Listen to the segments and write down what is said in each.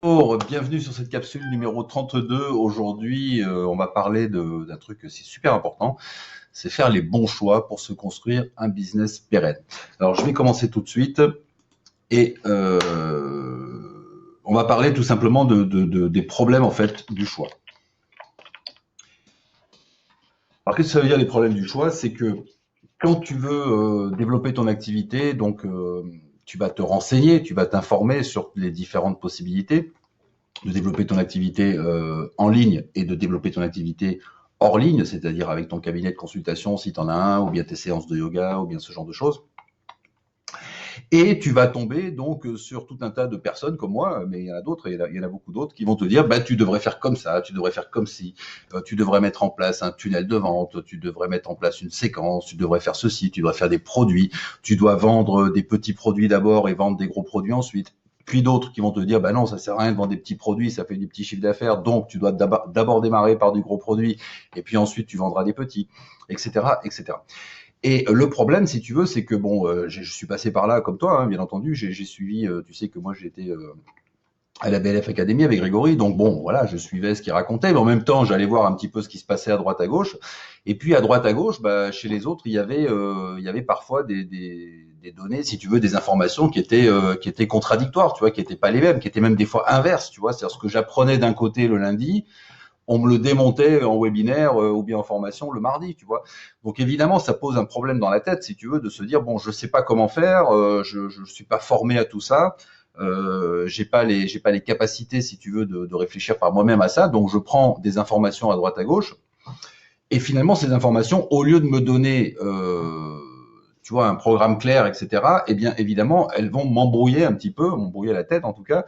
Bonjour, bienvenue sur cette capsule numéro 32. Aujourd'hui, on va parler d'un truc c'est super important, c'est faire les bons choix pour se construire un business pérenne. Alors, je vais commencer tout de suite et on va parler tout simplement des problèmes en fait du choix. Alors, qu'est-ce que ça veut dire les problèmes du choix? C'est que quand tu veux développer ton activité, donc tu vas te renseigner, tu vas t'informer sur les différentes possibilités de développer ton activité en ligne et de développer ton activité hors ligne, c'est-à-dire avec ton cabinet de consultation si tu en as un, ou bien tes séances de yoga, ou bien ce genre de choses. Et tu vas tomber donc sur tout un tas de personnes comme moi, mais il y en a d'autres, il y en a beaucoup d'autres, qui vont te dire, bah, tu devrais faire comme ça, tu devrais faire comme ci, tu devrais mettre en place un tunnel de vente, tu devrais mettre en place une séquence, tu devrais faire ceci, tu devrais faire des produits, tu dois vendre des petits produits d'abord et vendre des gros produits ensuite. Puis d'autres qui vont te dire, bah non, ça sert à rien de vendre des petits produits, ça fait du petit chiffre d'affaires, donc tu dois d'abord démarrer par du gros produit, et puis ensuite tu vendras des petits, etc., etc. Et le problème, si tu veux, c'est que bon, je suis passé par là comme toi, hein, bien entendu. J'ai suivi, tu sais que moi j'étais à la BLF Academy avec Grégory, donc bon, voilà, je suivais ce qu'il racontait, mais en même temps, j'allais voir un petit peu ce qui se passait à droite à gauche. Et puis à droite à gauche, bah, chez les autres, il y avait parfois des données, si tu veux, des informations qui étaient contradictoires, tu vois, qui étaient pas les mêmes, qui étaient même des fois inverses, tu vois. C'est-à-dire ce que j'apprenais d'un côté le lundi, on me le démontait en webinaire ou bien en formation le mardi, tu vois. Donc évidemment, ça pose un problème dans la tête, si tu veux, de se dire bon, je sais pas comment faire, je suis pas formé à tout ça, j'ai pas les capacités, si tu veux, de réfléchir par moi-même à ça. Donc je prends des informations à droite à gauche et finalement, ces informations, au lieu de me donner, tu vois, un programme clair, etc., eh bien, évidemment, elles vont m'embrouiller un petit peu, m'embrouiller la tête en tout cas,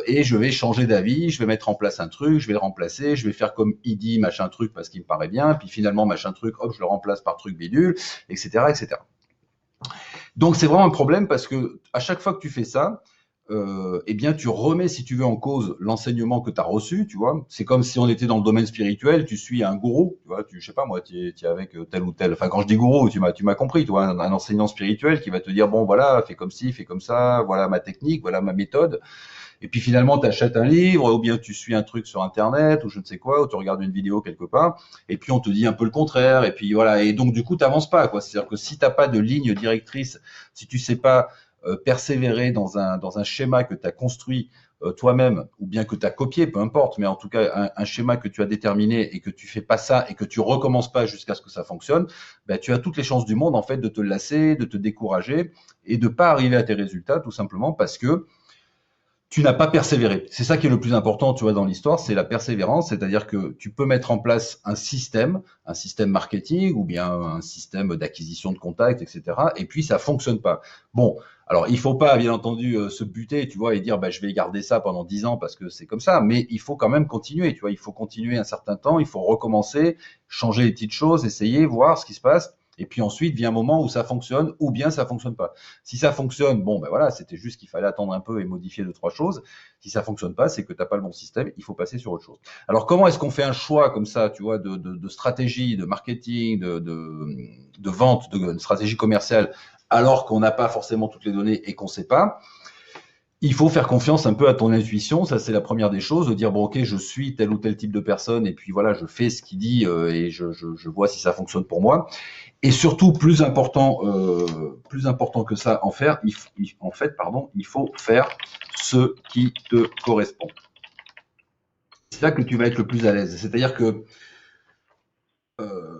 et je vais changer d'avis, je vais mettre en place un truc, je vais le remplacer, je vais faire comme il dit, machin truc, parce qu'il me paraît bien, puis finalement, machin truc, hop, je le remplace par truc bidule, etc., etc. Donc, c'est vraiment un problème parce que à chaque fois que tu fais ça, eh bien, tu remets, si tu veux, en cause l'enseignement que tu as reçu, tu vois. C'est comme si on était dans le domaine spirituel, tu suis un gourou, tu vois, je sais pas, moi, tu es avec tel ou tel, enfin, quand je dis gourou, tu m'as compris, tu vois, un enseignant spirituel qui va te dire, bon, voilà, fais comme ci, fais comme ça, voilà ma technique, voilà ma méthode. Et puis finalement, tu achètes un livre, ou bien tu suis un truc sur Internet, ou je ne sais quoi, ou tu regardes une vidéo quelque part, et puis on te dit un peu le contraire, et puis voilà. Et donc, du coup, tu n'avances pas, quoi. C'est-à-dire que si tu n'as pas de ligne directrice, si tu sais pas persévérer dans un schéma que tu as construit toi-même, ou bien que tu as copié, peu importe, mais en tout cas, un schéma que tu as déterminé et que tu fais pas ça et que tu recommences pas jusqu'à ce que ça fonctionne, ben, tu as toutes les chances du monde, en fait, de te lasser, de te décourager et de pas arriver à tes résultats, tout simplement parce que tu n'as pas persévéré. C'est ça qui est le plus important, tu vois, dans l'histoire, c'est la persévérance, c'est-à-dire que tu peux mettre en place un système marketing ou bien un système d'acquisition de contacts, etc. Et puis ça fonctionne pas. Bon, alors il faut pas, bien entendu, se buter, tu vois, et dire, bah, je vais garder ça pendant 10 ans parce que c'est comme ça, mais il faut quand même continuer, tu vois, il faut continuer un certain temps, il faut recommencer, changer les petites choses, essayer, voir ce qui se passe. Et puis ensuite vient un moment où ça fonctionne ou bien ça fonctionne pas. Si ça fonctionne, bon, ben voilà, c'était juste qu'il fallait attendre un peu et modifier deux, trois choses. Si ça fonctionne pas, c'est que tu n'as pas le bon système, il faut passer sur autre chose. Alors, comment est-ce qu'on fait un choix comme ça, tu vois, de stratégie, de marketing, de vente, de stratégie commerciale, alors qu'on n'a pas forcément toutes les données et qu'on ne sait pas? Il faut faire confiance un peu à ton intuition, ça c'est la première des choses, de dire bon ok je suis tel ou tel type de personne et puis voilà je fais ce qu'il dit et je vois si ça fonctionne pour moi. Et surtout, plus important que ça, en fait, pardon, il faut faire ce qui te correspond. C'est là que tu vas être le plus à l'aise. C'est-à-dire que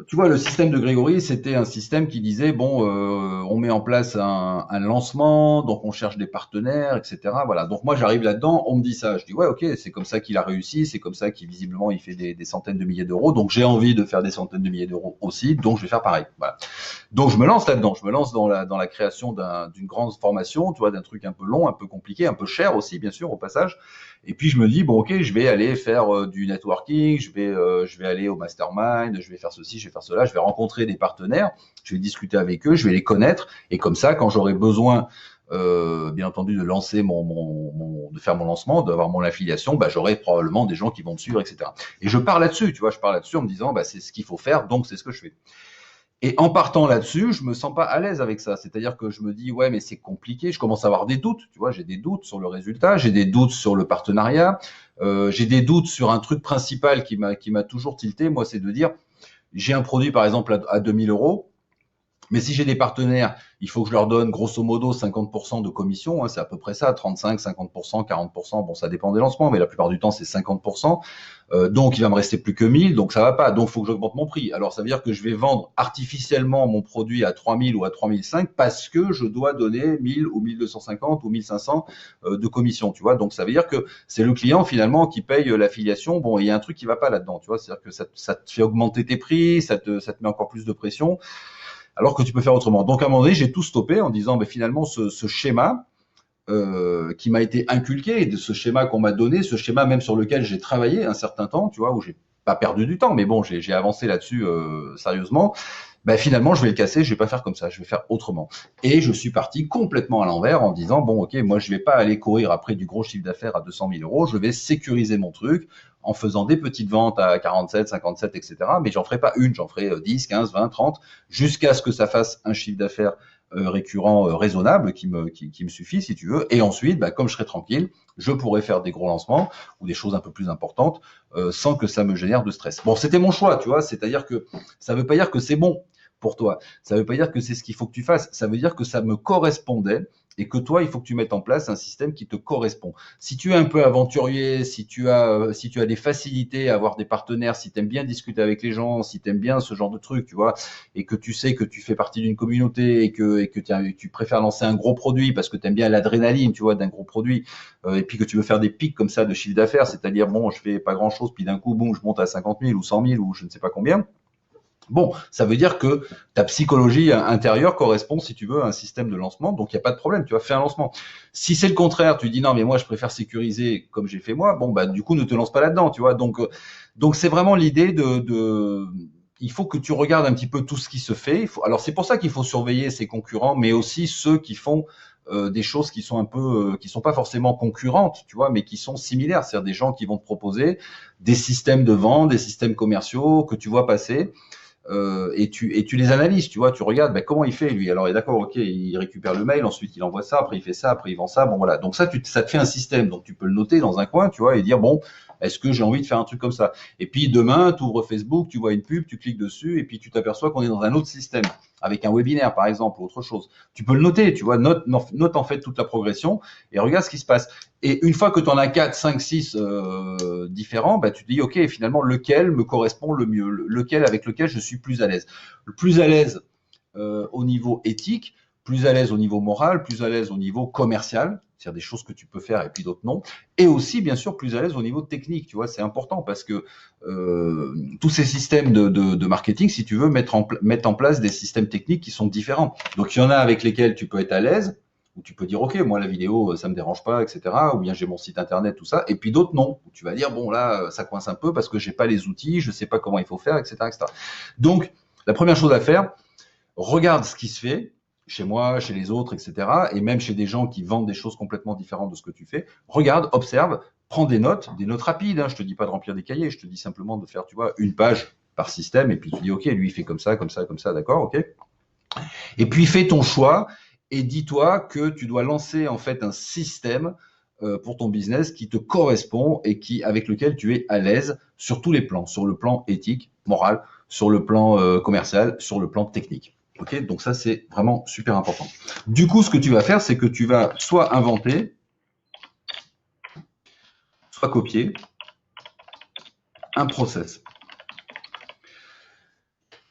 tu vois, le système de Grégory, c'était un système qui disait bon, on met en place un lancement, donc on cherche des partenaires, etc. Voilà. Donc moi, j'arrive là-dedans, on me dit ça, je dis ouais, ok, c'est comme ça qu'il a réussi, c'est comme ça qu'il visiblement il fait des centaines de milliers d'euros, donc j'ai envie de faire des centaines de milliers d'euros aussi, donc je vais faire pareil. Voilà. Donc je me lance là-dedans, je me lance dans la création d'une grande formation, tu vois, d'un truc un peu long, un peu compliqué, un peu cher aussi, bien sûr, au passage. Et puis je me dis bon ok, je vais aller faire du networking, je vais aller au mastermind, je vais faire ceci, je vais faire cela, je vais rencontrer des partenaires, je vais discuter avec eux, je vais les connaître, et comme ça, quand j'aurai besoin bien entendu de lancer de faire mon lancement, d'avoir mon affiliation, bah, j'aurai probablement des gens qui vont me suivre, etc. Et je pars là-dessus, tu vois, je pars là-dessus en me disant bah, c'est ce qu'il faut faire, donc c'est ce que je fais. Et en partant là-dessus, je me sens pas à l'aise avec ça. C'est-à-dire que je me dis, ouais, mais c'est compliqué. Je commence à avoir des doutes. Tu vois, j'ai des doutes sur le résultat, j'ai des doutes sur le partenariat, j'ai des doutes sur un truc principal qui m'a toujours tilté. Moi, c'est de dire, j'ai un produit par exemple à 2 000 euros. Mais si j'ai des partenaires, il faut que je leur donne grosso modo 50% de commission, hein, c'est à peu près ça, 35, 50%, 40%, bon ça dépend des lancements, mais la plupart du temps c'est 50%. Donc il va me rester plus que 1000, donc ça va pas, donc il faut que j'augmente mon prix. Alors ça veut dire que je vais vendre artificiellement mon produit à 3000 ou à 3005 parce que je dois donner 1000 ou 1250 ou 1500 de commission, tu vois. Donc ça veut dire que c'est le client finalement qui paye l'affiliation. Bon, il y a un truc qui va pas là-dedans, tu vois, c'est-à-dire que ça te fait augmenter tes prix, ça te met encore plus de pression alors que tu peux faire autrement. Donc à un moment donné, j'ai tout stoppé en disant, ben, finalement, ce schéma qui m'a été inculqué, de ce schéma qu'on m'a donné, ce schéma même sur lequel j'ai travaillé un certain temps, tu vois, où j'ai pas perdu du temps, mais bon, j'ai avancé là-dessus sérieusement. Ben, finalement, je vais le casser, je vais pas faire comme ça, je vais faire autrement. Et je suis parti complètement à l'envers en disant, bon, ok, moi, je vais pas aller courir après du gros chiffre d'affaires à 200 000 euros, je vais sécuriser mon truc en faisant des petites ventes à 47, 57, etc. Mais j'en ferai pas une, j'en ferai 10, 15, 20, 30, jusqu'à ce que ça fasse un chiffre d'affaires récurrent raisonnable qui me suffit, si tu veux. Et ensuite, bah, comme je serai tranquille, je pourrai faire des gros lancements ou des choses un peu plus importantes sans que ça me génère de stress. Bon, c'était mon choix, tu vois, c'est-à-dire que ça ne veut pas dire que c'est bon pour toi. Ça ne veut pas dire que c'est ce qu'il faut que tu fasses. Ça veut dire que ça me correspondait et que toi, il faut que tu mettes en place un système qui te correspond. Si tu es un peu aventurier, si tu as des facilités à avoir des partenaires, si tu aimes bien discuter avec les gens, si tu aimes bien ce genre de truc, tu vois, et que tu sais que tu fais partie d'une communauté et que tu préfères lancer un gros produit parce que tu aimes bien l'adrénaline, tu vois, d'un gros produit, et puis que tu veux faire des pics comme ça de chiffre d'affaires, c'est-à-dire, bon, je fais pas grand-chose, puis d'un coup, boum, je monte à 50 000 ou 100 000 ou je ne sais pas combien. Bon, ça veut dire que ta psychologie intérieure correspond, si tu veux, à un système de lancement. Donc, il n'y a pas de problème, tu vas faire un lancement. Si c'est le contraire, tu dis non, mais moi, je préfère sécuriser comme j'ai fait moi. Bon, bah, du coup, ne te lance pas là-dedans, tu vois. Donc c'est vraiment l'idée il faut que tu regardes un petit peu tout ce qui se fait. Alors, c'est pour ça qu'il faut surveiller ses concurrents, mais aussi ceux qui font des choses qui sont un peu, qui sont pas forcément concurrentes, tu vois, mais qui sont similaires. C'est-à-dire des gens qui vont te proposer des systèmes de vente, des systèmes commerciaux que tu vois passer et tu les analyses, tu vois, tu regardes ben, comment il fait lui. Alors, d'accord, ok, il récupère le mail, ensuite il envoie ça, après il fait ça, après il vend ça, bon voilà. Donc ça te fait un système, donc tu peux le noter dans un coin, tu vois, et dire bon, est-ce que j'ai envie de faire un truc comme ça? Et puis demain, tu ouvres Facebook, tu vois une pub, tu cliques dessus, et puis tu t'aperçois qu'on est dans un autre système, avec un webinaire par exemple, ou autre chose. Tu peux le noter, tu vois, note en fait toute la progression, et regarde ce qui se passe. Et une fois que tu en as 4, 5, 6 différents, bah, tu te dis, OK, finalement, lequel me correspond le mieux, avec lequel je suis plus à l'aise. Le plus à l'aise au niveau éthique, plus à l'aise au niveau moral, plus à l'aise au niveau commercial, c'est-à-dire des choses que tu peux faire et puis d'autres non, et aussi bien sûr plus à l'aise au niveau technique, tu vois, c'est important parce que tous ces systèmes de marketing, si tu veux, mettre en place des systèmes techniques qui sont différents. Donc il y en a avec lesquels tu peux être à l'aise, où tu peux dire ok, moi la vidéo ça me dérange pas, etc. Ou bien j'ai mon site internet, tout ça. Et puis d'autres non, où tu vas dire bon là ça coince un peu parce que j'ai pas les outils, je sais pas comment il faut faire, etc., etc. Donc la première chose à faire, regarde ce qui se fait chez moi, chez les autres, etc. Et même chez des gens qui vendent des choses complètement différentes de ce que tu fais. Regarde, observe, prends des notes rapides. Hein. Je te dis pas de remplir des cahiers, je te dis simplement de faire, tu vois, une page par système. Et puis tu dis ok, lui il fait comme ça, comme ça, comme ça, d'accord, ok. Et puis fais ton choix et dis-toi que tu dois lancer en fait un système pour ton business qui te correspond et avec lequel tu es à l'aise sur tous les plans, sur le plan éthique, moral, sur le plan commercial, sur le plan technique. Ok, donc ça c'est vraiment super important. Du coup, ce que tu vas faire, c'est que tu vas soit inventer, soit copier un process.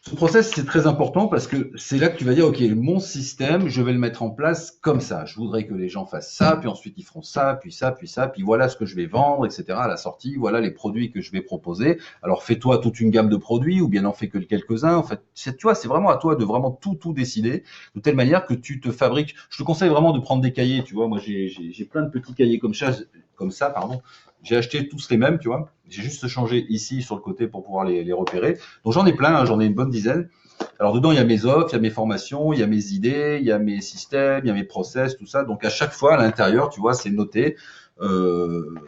Ce process, c'est très important parce que c'est là que tu vas dire, OK, mon système, je vais le mettre en place comme ça. Je voudrais que les gens fassent ça, puis ensuite ils feront ça, puis ça, puis ça, puis voilà ce que je vais vendre, etc. à la sortie, voilà les produits que je vais proposer. Alors fais-toi toute une gamme de produits ou bien n'en fais que quelques-uns. En fait, tu vois, c'est vraiment à toi de vraiment tout décider de telle manière que tu te fabriques. Je te conseille vraiment de prendre des cahiers, tu vois. Moi, j'ai plein de petits cahiers comme ça, pardon. J'ai acheté tous les mêmes, tu vois. J'ai juste changé ici sur le côté pour pouvoir les repérer. Donc j'en ai plein, hein, j'en ai une bonne dizaine. Alors dedans, il y a mes offres, il y a mes formations, il y a mes idées, il y a mes systèmes, il y a mes process, tout ça. Donc à chaque fois, à l'intérieur, tu vois, c'est noté.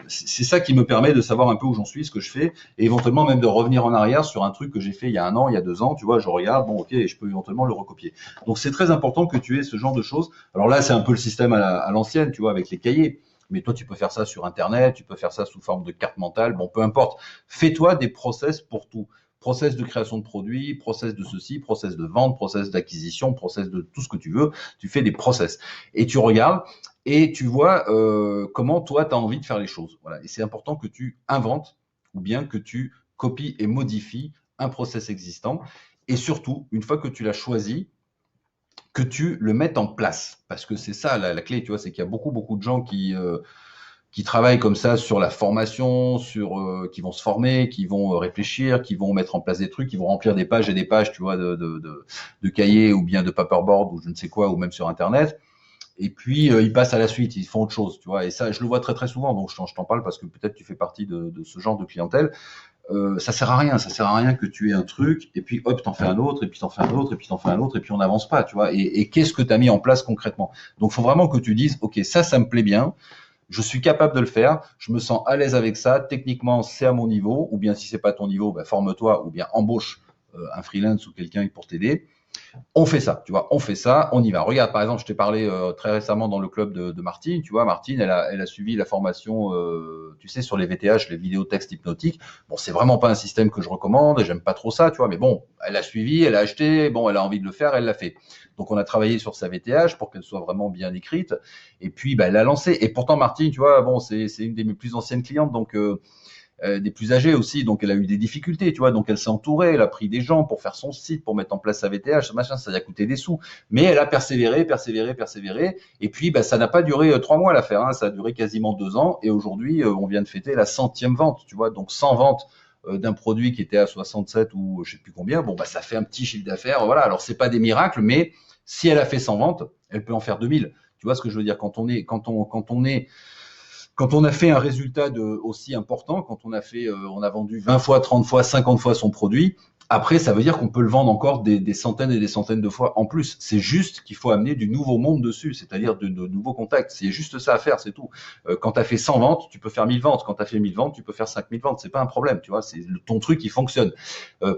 C'est ça qui me permet de savoir un peu où j'en suis, ce que je fais, et éventuellement même de revenir en arrière sur un truc que j'ai fait il y a 1 an, il y a 2 ans, tu vois, je regarde, bon ok, je peux éventuellement le recopier. Donc c'est très important que tu aies ce genre de choses. Alors là, c'est un peu le système à l'ancienne, tu vois, avec les cahiers. Mais toi, tu peux faire ça sur Internet, tu peux faire ça sous forme de carte mentale, bon, peu importe. Fais-toi des process pour tout. Process de création de produits, process de ceci, process de vente, process d'acquisition, process de tout ce que tu veux. Tu fais des process. Et tu regardes et tu vois comment toi, tu as envie de faire les choses. Voilà. Et c'est important que tu inventes ou bien que tu copies et modifies un process existant. Et surtout, une fois que tu l'as choisi, que tu le mettes en place. Parce que c'est ça la clé, tu vois, c'est qu'il y a beaucoup de gens qui travaillent comme ça sur la formation, qui vont se former, qui vont réfléchir, qui vont mettre en place des trucs, qui vont remplir des pages et des pages, tu vois, de cahiers ou bien de paperboard ou je ne sais quoi, ou même sur Internet. Et puis ils passent à la suite, ils font autre chose, tu vois. Et ça, je le vois très souvent. Donc je t'en parle parce que peut-être tu fais partie de ce genre de clientèle. Ça sert à rien. Ça sert à rien que tu aies un truc et puis hop, t'en fais un autre et puis t'en fais un autre et puis t'en fais un autre et puis on n'avance pas, tu vois. Et qu'est-ce que tu as mis en place concrètement? Donc, faut vraiment que tu dises, ok, ça me plaît bien. Je suis capable de le faire. Je me sens à l'aise avec ça. Techniquement, c'est à mon niveau. Ou bien si c'est pas ton niveau, ben, forme-toi ou bien embauche un freelance ou quelqu'un pour t'aider. On fait ça, tu vois, on fait ça, on y va. Regarde, par exemple, je t'ai parlé très récemment dans le club de Martine, tu vois, Martine, elle a suivi la formation, tu sais, sur les VTH, les vidéos textes hypnotiques. Bon, c'est vraiment pas un système que je recommande, j'aime pas trop ça, tu vois, mais bon, elle a suivi, elle a acheté, bon, elle a envie de le faire, elle l'a fait. Donc, on a travaillé sur sa VTH pour qu'elle soit vraiment bien écrite, et puis, bah, elle a lancé. Et pourtant, Martine, tu vois, bon, c'est une des mes plus anciennes clientes, donc des plus âgées aussi, donc elle a eu des difficultés, tu vois, donc elle s'est entourée, elle a pris des gens pour faire son site, pour mettre en place sa VTH, machin, ça lui a coûté des sous, mais elle a persévéré, et puis bah, ça n'a pas duré 3 mois l'affaire, hein, ça a duré quasiment 2 ans, et aujourd'hui on vient de fêter la 100e vente, tu vois, donc 100 ventes d'un produit qui était à 67 ou je sais plus combien, bon bah ça fait un petit chiffre d'affaires, voilà, alors c'est pas des miracles, mais si elle a fait 100 ventes, elle peut en faire 2000, tu vois ce que je veux dire, quand on a fait un résultat aussi important, quand on a vendu 20 fois, 30 fois, 50 fois son produit, après, ça veut dire qu'on peut le vendre encore des centaines et des centaines de fois en plus. C'est juste qu'il faut amener du nouveau monde dessus, c'est-à-dire de nouveaux contacts. C'est juste ça à faire, c'est tout. Quand tu as fait 100 ventes, tu peux faire 1000 ventes. Quand tu as fait 1000 ventes, tu peux faire 5000 ventes. C'est pas un problème, tu vois. C'est ton truc qui fonctionne.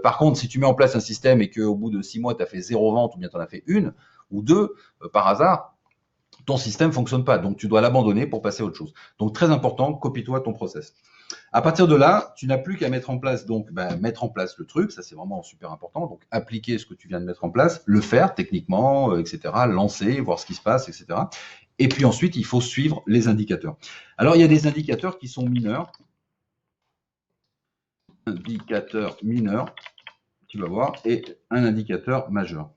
Par contre, si tu mets en place un système et qu'au bout de 6 mois, tu as fait 0 vente ou bien tu en as fait une ou deux par hasard, ton système fonctionne pas, donc tu dois l'abandonner pour passer à autre chose. Donc très important, copie-toi ton process. À partir de là, tu n'as plus qu'à mettre en place, donc mettre en place le truc, ça c'est vraiment super important. Donc appliquer ce que tu viens de mettre en place, le faire techniquement, etc. Lancer, voir ce qui se passe, etc. Et puis ensuite, il faut suivre les indicateurs. Alors il y a des indicateurs qui sont mineurs. Indicateur mineur, tu vas voir, et un indicateur majeur.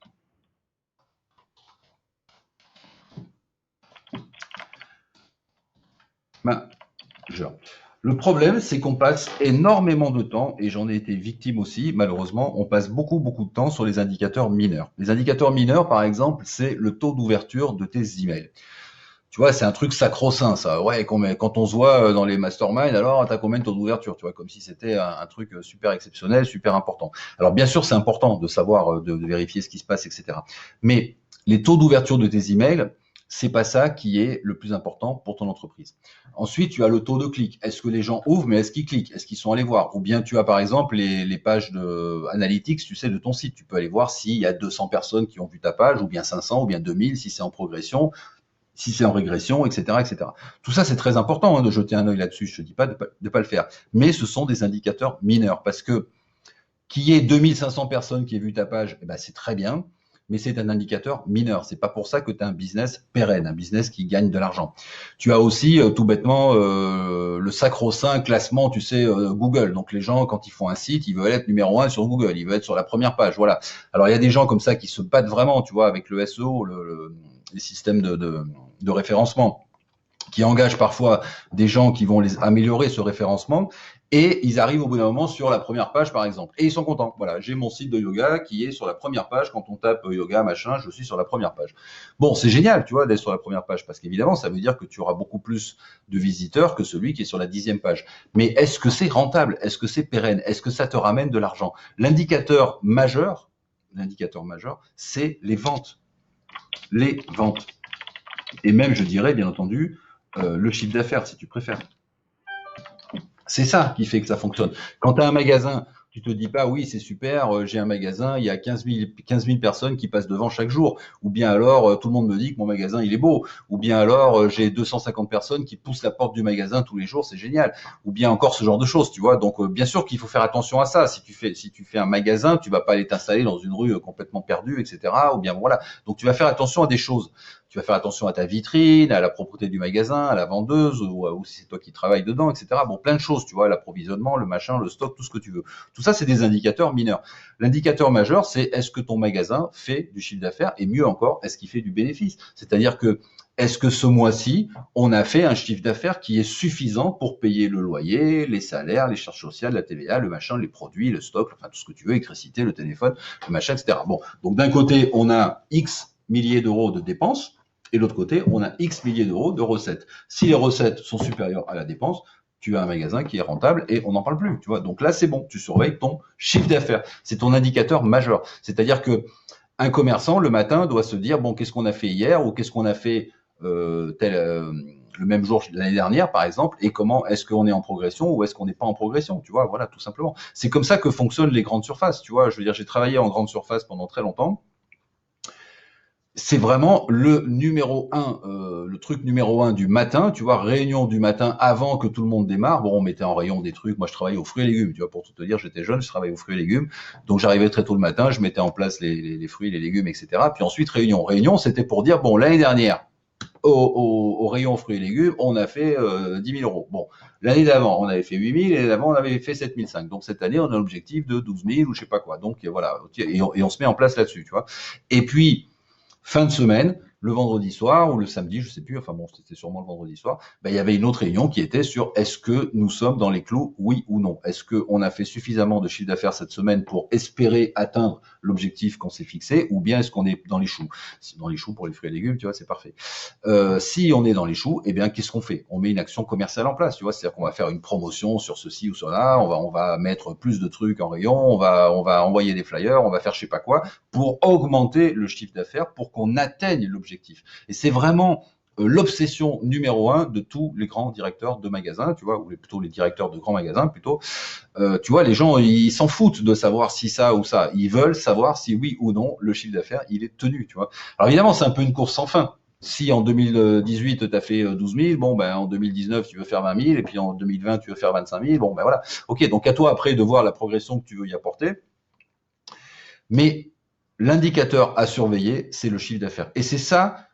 Majeur. Le problème, c'est qu'on passe énormément de temps, et j'en ai été victime aussi, malheureusement, on passe beaucoup de temps sur les indicateurs mineurs. Les indicateurs mineurs, par exemple, c'est le taux d'ouverture de tes emails. Tu vois, c'est un truc sacro-saint, ça. Ouais, quand on se voit dans les masterminds, alors, t'as combien de taux d'ouverture, tu vois, comme si c'était un truc super exceptionnel, super important. Alors, bien sûr, c'est important de savoir, de vérifier ce qui se passe, etc. Mais les taux d'ouverture de tes emails, c'est pas ça qui est le plus important pour ton entreprise. Ensuite, tu as le taux de clic. Est-ce que les gens ouvrent, mais est-ce qu'ils cliquent? Est-ce qu'ils sont allés voir? Ou bien tu as par exemple les pages de analytics, tu sais, de ton site. Tu peux aller voir s'il y a 200 personnes qui ont vu ta page, ou bien 500, ou bien 2000, si c'est en progression, si c'est en régression, etc., etc. Tout ça, c'est très important de jeter un œil là-dessus. Je te dis pas de pas le faire. Mais ce sont des indicateurs mineurs parce que qu'il y ait 2500 personnes qui aient vu ta page, eh ben, c'est très bien, mais c'est un indicateur mineur. C'est pas pour ça que tu as un business pérenne, un business qui gagne de l'argent. Tu as aussi tout bêtement le sacro-saint classement, tu sais, Google. Donc les gens, quand ils font un site, ils veulent être numéro 1 sur Google, ils veulent être sur la première page. Voilà. Alors il y a des gens comme ça qui se battent vraiment, tu vois, avec le SEO, les systèmes de référencement, qui engagent parfois des gens qui vont les améliorer ce référencement, et ils arrivent au bout d'un moment sur la première page, par exemple. Et ils sont contents. Voilà, j'ai mon site de yoga qui est sur la première page. Quand on tape yoga, machin, je suis sur la première page. Bon, c'est génial, tu vois, d'être sur la première page, parce qu'évidemment, ça veut dire que tu auras beaucoup plus de visiteurs que celui qui est sur la 10e page. Mais est-ce que c'est rentable? Est-ce que c'est pérenne? Est-ce que ça te ramène de l'argent? L'indicateur majeur, c'est les ventes. Les ventes. Et même, je dirais, bien entendu, le chiffre d'affaires, si tu préfères. C'est ça qui fait que ça fonctionne. Quand tu as un magasin, tu te dis pas, oui, c'est super, j'ai un magasin, il y a 15 000 personnes qui passent devant chaque jour. Ou bien alors, tout le monde me dit que mon magasin, il est beau. Ou bien alors, j'ai 250 personnes qui poussent la porte du magasin tous les jours, c'est génial. Ou bien encore ce genre de choses, tu vois. Donc, bien sûr qu'il faut faire attention à ça. Si tu fais un magasin, tu vas pas aller t'installer dans une rue complètement perdue, etc. Ou bien voilà. Donc, tu vas faire attention à des choses. Tu vas faire attention à ta vitrine, à la propreté du magasin, à la vendeuse, ou si c'est toi qui travailles dedans, etc. Bon, plein de choses, tu vois, l'approvisionnement, le machin, le stock, tout ce que tu veux. Tout ça, c'est des indicateurs mineurs. L'indicateur majeur, c'est est-ce que ton magasin fait du chiffre d'affaires et mieux encore, est-ce qu'il fait du bénéfice? C'est-à-dire que est-ce que ce mois-ci, on a fait un chiffre d'affaires qui est suffisant pour payer le loyer, les salaires, les charges sociales, la TVA, le machin, les produits, le stock, enfin tout ce que tu veux, l'électricité, le téléphone, le machin, etc. Bon, donc d'un côté, on a X milliers d'euros de dépenses, et de l'autre côté, on a X milliers d'euros de recettes. Si les recettes sont supérieures à la dépense, tu as un magasin qui est rentable et on n'en parle plus, tu vois. Donc là, c'est bon, tu surveilles ton chiffre d'affaires. C'est ton indicateur majeur. C'est-à-dire que un commerçant, le matin, doit se dire, bon, qu'est-ce qu'on a fait hier ou qu'est-ce qu'on a fait le même jour l'année dernière, par exemple, et comment est-ce qu'on est en progression ou est-ce qu'on n'est pas en progression, tu vois, voilà, tout simplement. C'est comme ça que fonctionnent les grandes surfaces, tu vois. Je veux dire, j'ai travaillé en grande surface pendant très longtemps. C'est vraiment le numéro un, le truc numéro un du matin, tu vois, réunion du matin avant que tout le monde démarre. Bon, on mettait en rayon des trucs. Moi, je travaillais aux fruits et légumes, tu vois, pour tout te dire, j'étais jeune, je travaillais aux fruits et légumes. Donc, j'arrivais très tôt le matin, je mettais en place les fruits, les légumes, etc. Puis ensuite, réunion. Réunion, c'était pour dire, bon, l'année dernière, au rayon fruits et légumes, on a fait 10 000 euros. Bon, l'année d'avant, on avait fait 8 000, et l'année d'avant, on avait fait 7 500. Donc, cette année, on a l'objectif de 12 000 ou je sais pas quoi. Donc, voilà, et on se met en place là-dessus, tu vois. Et puis, fin de semaine, le vendredi soir ou le samedi, je sais plus, enfin bon, c'était sûrement le vendredi soir, ben, il y avait une autre réunion qui était sur est-ce que nous sommes dans les clous, oui ou non? Est-ce qu'on a fait suffisamment de chiffre d'affaires cette semaine pour espérer atteindre l'objectif qu'on s'est fixé, ou bien est-ce qu'on est dans les choux? Si dans les choux pour les fruits et légumes, tu vois, c'est parfait. Si on est dans les choux, eh bien, qu'est-ce qu'on fait? On met une action commerciale en place, tu vois, c'est-à-dire qu'on va faire une promotion sur ceci ou cela, on va mettre plus de trucs en rayon, on va envoyer des flyers, on va faire je sais pas quoi, pour augmenter le chiffre d'affaires, pour qu'on atteigne l'objectif. Et c'est vraiment l'obsession numéro un de tous les grands directeurs de magasins, tu vois, ou plutôt les directeurs de grands magasins, plutôt. Tu vois, les gens, ils s'en foutent de savoir si ça ou ça. Ils veulent savoir si oui ou non le chiffre d'affaires, il est tenu, tu vois. Alors évidemment, c'est un peu une course sans fin. Si en 2018, tu as fait 12 000, bon, ben, en 2019, tu veux faire 20 000, et puis en 2020, tu veux faire 25 000, bon, ben voilà. Ok, donc à toi après de voir la progression que tu veux y apporter. Mais l'indicateur à surveiller, c'est le chiffre d'affaires. Et c'est ça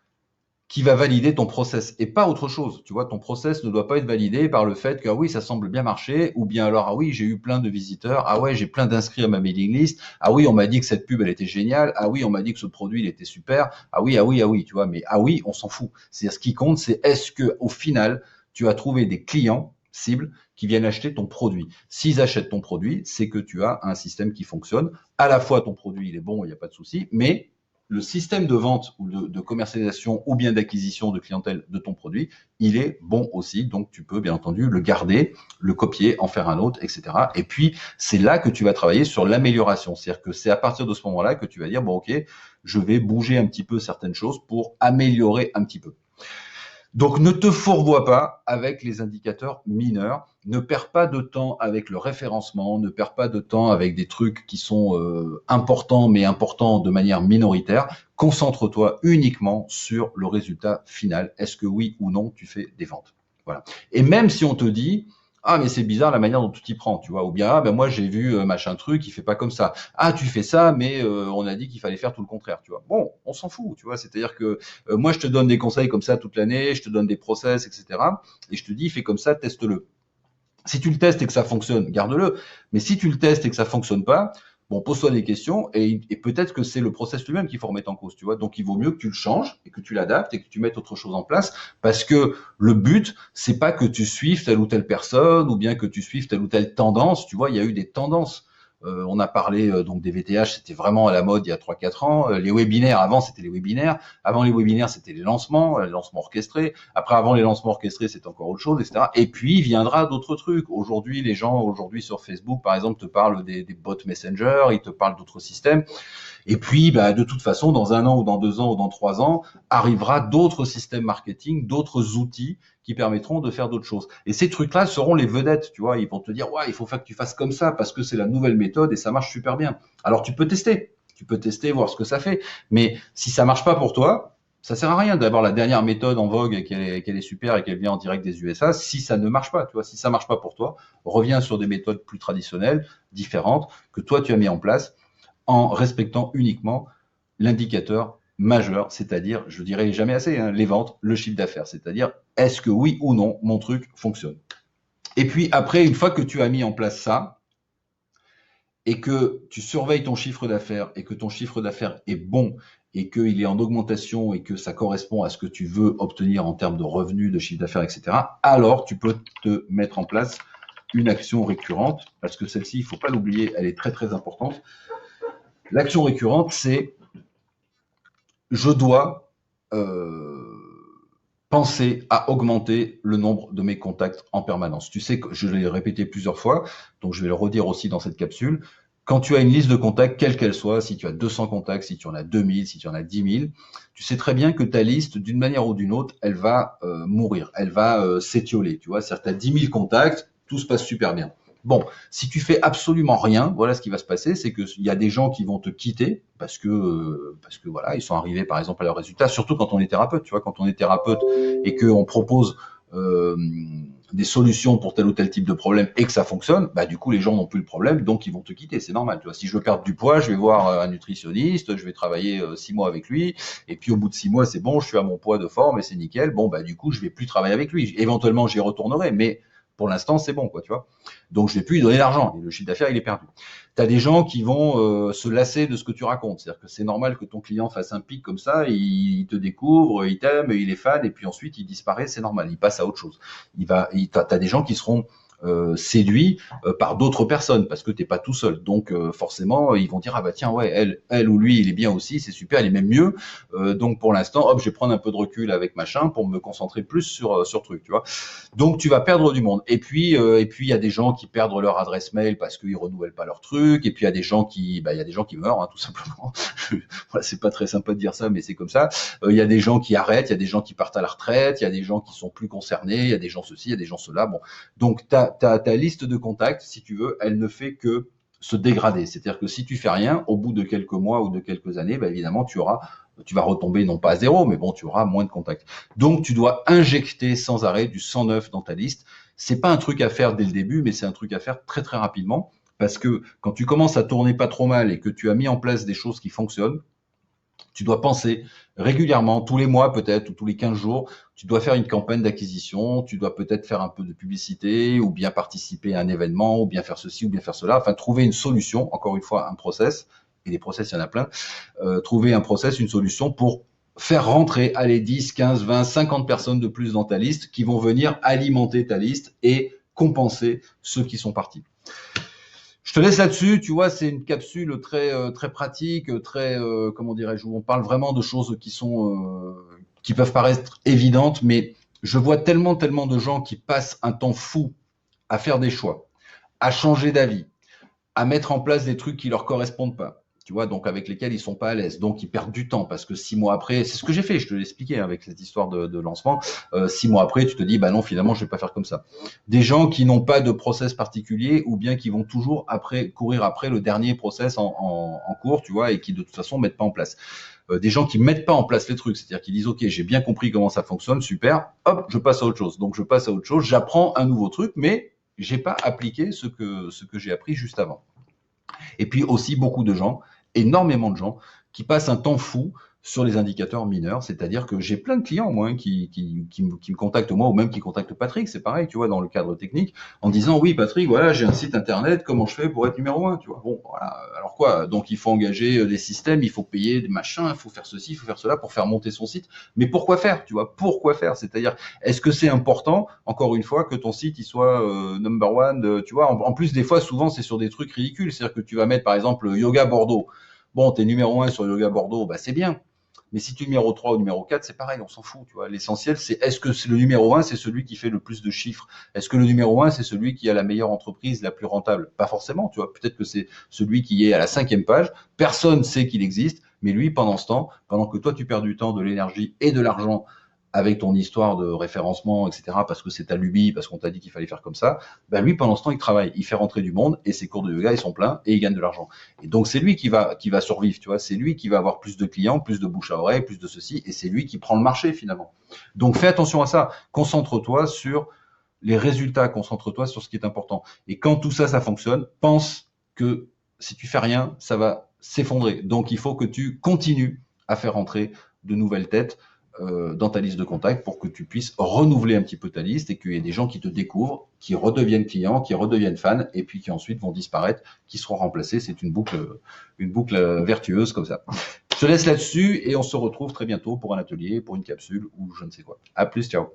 qui va valider ton process et pas autre chose. Tu vois, ton process ne doit pas être validé par le fait que ah oui, ça semble bien marcher, ou bien alors ah oui, j'ai eu plein de visiteurs, ah ouais, j'ai plein d'inscrits à ma mailing list, ah oui, on m'a dit que cette pub elle était géniale, ah oui, on m'a dit que ce produit il était super, ah oui, ah oui, ah oui, tu vois, mais ah oui, on s'en fout. C'est ce qui compte, c'est est-ce que au final tu as trouvé des clients cibles qui viennent acheter ton produit. S'ils achètent ton produit, c'est que tu as un système qui fonctionne. À la fois ton produit il est bon, il n'y a pas de souci, mais le système de vente ou de commercialisation ou bien d'acquisition de clientèle de ton produit, il est bon aussi. Donc, tu peux bien entendu le garder, le copier, en faire un autre, etc. Et puis, c'est là que tu vas travailler sur l'amélioration. C'est-à-dire que c'est à partir de ce moment-là que tu vas dire, bon, ok, je vais bouger un petit peu certaines choses pour améliorer un petit peu. Donc ne te fourvoie pas avec les indicateurs mineurs, ne perds pas de temps avec le référencement, ne perds pas de temps avec des trucs qui sont importants mais importants de manière minoritaire. Concentre-toi uniquement sur le résultat final. Est-ce que oui ou non tu fais des ventes? Voilà. Et même si on te dit ah mais c'est bizarre la manière dont tu t'y prends, tu vois, ou bien ah ben moi j'ai vu machin truc, il fait pas comme ça. Ah tu fais ça, mais on a dit qu'il fallait faire tout le contraire, tu vois. Bon, on s'en fout, tu vois. C'est-à-dire que moi je te donne des conseils comme ça toute l'année, je te donne des process, etc. Et je te dis fais comme ça, teste-le. Si tu le testes et que ça fonctionne, garde-le. Mais si tu le testes et que ça fonctionne pas, bon, pose-toi des questions et peut-être que c'est le process lui-même qu'il faut remettre en cause, tu vois. Donc, il vaut mieux que tu le changes et que tu l'adaptes et que tu mettes autre chose en place parce que le but, c'est pas que tu suives telle ou telle personne ou bien que tu suives telle ou telle tendance. Tu vois, il y a eu des tendances. On a parlé donc des VTH, c'était vraiment à la mode il y a 3-4 ans. Les webinaires, avant c'était les webinaires. Avant les webinaires, c'était les lancements orchestrés. Après, avant les lancements orchestrés, c'est encore autre chose, etc. Et puis, il viendra d'autres trucs. Aujourd'hui, les gens, aujourd'hui sur Facebook, par exemple, te parlent des bots Messenger, ils te parlent d'autres systèmes. Et puis, bah, de toute façon, dans 1 an ou dans 2 ans ou dans 3 ans, arrivera d'autres systèmes marketing, d'autres outils qui permettront de faire d'autres choses. Et ces trucs-là seront les vedettes, tu vois. Ils vont te dire, ouais, il faut faire que tu fasses comme ça parce que c'est la nouvelle méthode et ça marche super bien. Alors tu peux tester. Tu peux tester, voir ce que ça fait. Mais si ça marche pas pour toi, ça sert à rien d'avoir la dernière méthode en vogue et qu'elle est super et qu'elle vient en direct des USA. Si ça ne marche pas, tu vois, si ça marche pas pour toi, reviens sur des méthodes plus traditionnelles, différentes, que toi tu as mis en place en respectant uniquement l'indicateur majeur, c'est-à-dire, je dirais jamais assez, hein, les ventes, le chiffre d'affaires, c'est-à-dire, est-ce que oui ou non, mon truc fonctionne. Et puis après, une fois que tu as mis en place ça, et que tu surveilles ton chiffre d'affaires, et que ton chiffre d'affaires est bon, et qu'il est en augmentation, et que ça correspond à ce que tu veux obtenir en termes de revenus, de chiffre d'affaires, etc., alors tu peux te mettre en place une action récurrente, parce que celle-ci, il ne faut pas l'oublier, elle est très très importante. L'action récurrente, c'est je dois penser à augmenter le nombre de mes contacts en permanence. Tu sais que je l'ai répété plusieurs fois, donc je vais le redire aussi dans cette capsule. Quand tu as une liste de contacts, quelle qu'elle soit, si tu as 200 contacts, si tu en as 2000, si tu en as 10 000, tu sais très bien que ta liste, d'une manière ou d'une autre, elle va mourir, elle va s'étioler. Tu vois, c'est-à-dire que tu as 10 000 contacts, tout se passe super bien. Bon, si tu fais absolument rien, voilà ce qui va se passer, c'est qu'il y a des gens qui vont te quitter parce que voilà, ils sont arrivés par exemple à leurs résultats. Surtout quand on est thérapeute, tu vois, quand on est thérapeute et qu'on propose des solutions pour tel ou tel type de problème et que ça fonctionne, bah du coup les gens n'ont plus le problème, donc ils vont te quitter, c'est normal. Tu vois, si je veux perdre du poids, je vais voir un nutritionniste, je vais travailler 6 mois avec lui, et puis au bout de 6 mois c'est bon, je suis à mon poids de forme et c'est nickel. Bon bah du coup je vais plus travailler avec lui. Éventuellement j'y retournerai, mais pour l'instant, c'est bon, quoi, tu vois. Donc, je vais plus lui donner d'argent. Le chiffre d'affaires, il est perdu. Tu as des gens qui vont se lasser de ce que tu racontes. C'est-à-dire que c'est normal que ton client fasse un pic comme ça, il te découvre, il t'aime, il est fan, et puis ensuite, il disparaît, c'est normal. Il passe à autre chose. T'as des gens qui seront séduits par d'autres personnes parce que t'es pas tout seul. Donc forcément, ils vont dire ah bah tiens ouais elle ou lui il est bien aussi, c'est super, il est même mieux. Donc pour l'instant, hop, je vais prendre un peu de recul avec machin pour me concentrer plus sur truc, tu vois. Donc tu vas perdre du monde. Et puis il y a des gens qui perdent leur adresse mail parce qu'ils renouvellent pas leur truc. Et puis il y a des gens qui meurent, hein, tout simplement. Voilà, c'est pas très sympa de dire ça, mais c'est comme ça. Il y a des gens qui arrêtent, il y a des gens qui partent à la retraite, il y a des gens qui sont plus concernés, il y a des gens ceci, il y a des gens cela. Bon, donc ta liste de contacts, si tu veux, elle ne fait que se dégrader. C'est-à-dire que si tu fais rien, au bout de quelques mois ou de quelques années, bah évidemment, tu vas retomber non pas à zéro, mais bon, tu auras moins de contacts. Donc, tu dois injecter sans arrêt du 109 dans ta liste. C'est pas un truc à faire dès le début, mais c'est un truc à faire très très rapidement. Parce que quand tu commences à tourner pas trop mal et que tu as mis en place des choses qui fonctionnent, tu dois penser régulièrement, tous les mois peut-être, ou tous les 15 jours, tu dois faire une campagne d'acquisition, tu dois peut-être faire un peu de publicité, ou bien participer à un événement, ou bien faire ceci, ou bien faire cela, enfin trouver une solution, encore une fois, un process, et les process, il y en a plein, trouver un process, une solution pour faire rentrer, allez, 10, 15, 20, 50 personnes de plus dans ta liste qui vont venir alimenter ta liste et compenser ceux qui sont partis. Je te laisse là-dessus, tu vois, c'est une capsule très pratique, très comment dirais-je, où on parle vraiment de choses qui peuvent paraître évidentes, mais je vois tellement de gens qui passent un temps fou à faire des choix, à changer d'avis, à mettre en place des trucs qui leur correspondent pas. Tu vois, donc avec lesquels ils sont pas à l'aise, donc ils perdent du temps parce que 6 mois après, c'est ce que j'ai fait, je te l'ai expliqué avec cette histoire de lancement. 6 mois après, tu te dis bah non, finalement, je vais pas faire comme ça. Des gens qui n'ont pas de process particulier ou bien qui vont toujours courir après le dernier process en cours, tu vois, et qui de toute façon mettent pas en place. Des gens qui mettent pas en place les trucs, c'est-à-dire qui disent ok, j'ai bien compris comment ça fonctionne, super, hop, je passe à autre chose. Donc je passe à autre chose, j'apprends un nouveau truc, mais j'ai pas appliqué ce que j'ai appris juste avant. Et puis aussi beaucoup de gens, énormément de gens, qui passent un temps fou sur les indicateurs mineurs, c'est-à-dire que j'ai plein de clients, moi, qui me contactent moi, ou même qui contactent Patrick, c'est pareil, tu vois, dans le cadre technique, en disant, oui, Patrick, voilà, j'ai un site internet, comment je fais pour être numéro 1, tu vois. Bon, voilà, alors quoi, donc il faut engager des systèmes, il faut payer des machins, il faut faire ceci, il faut faire cela pour faire monter son site. Mais pourquoi faire, tu vois, pourquoi faire? C'est-à-dire, est-ce que c'est important, encore une fois, que ton site, il soit number one, tu vois, en plus, des fois, souvent, c'est sur des trucs ridicules, c'est-à-dire que tu vas mettre, par exemple, Yoga Bordeaux. Bon, t'es numéro 1 sur Yoga Bordeaux, bah c'est bien. Mais si tu es numéro 3 ou numéro 4, c'est pareil, on s'en fout, tu vois. L'essentiel, c'est est-ce que le numéro 1, c'est celui qui fait le plus de chiffres? Est-ce que le numéro 1, c'est celui qui a la meilleure entreprise, la plus rentable? Pas forcément, tu vois. Peut-être que c'est celui qui est à la 5e page. Personne sait qu'il existe, mais lui, pendant ce temps, pendant que toi, tu perds du temps, de l'énergie et de l'argent avec ton histoire de référencement, etc., parce que c'est ta lubie, parce qu'on t'a dit qu'il fallait faire comme ça, ben lui, pendant ce temps, il travaille, il fait rentrer du monde, et ses cours de yoga, ils sont pleins, et il gagne de l'argent. Et donc, c'est lui qui va survivre, tu vois, c'est lui qui va avoir plus de clients, plus de bouche à oreille, plus de ceci, et c'est lui qui prend le marché, finalement. Donc, fais attention à ça. Concentre-toi sur les résultats, concentre-toi sur ce qui est important. Et quand tout ça, ça fonctionne, pense que si tu fais rien, ça va s'effondrer. Donc, il faut que tu continues à faire entrer de nouvelles têtes dans ta liste de contacts pour que tu puisses renouveler un petit peu ta liste et qu'il y ait des gens qui te découvrent, qui redeviennent clients, qui redeviennent fans et puis qui ensuite vont disparaître, qui seront remplacés. C'est une boucle vertueuse comme ça. Je te laisse là-dessus et on se retrouve très bientôt pour un atelier, pour une capsule ou je ne sais quoi. À plus, ciao.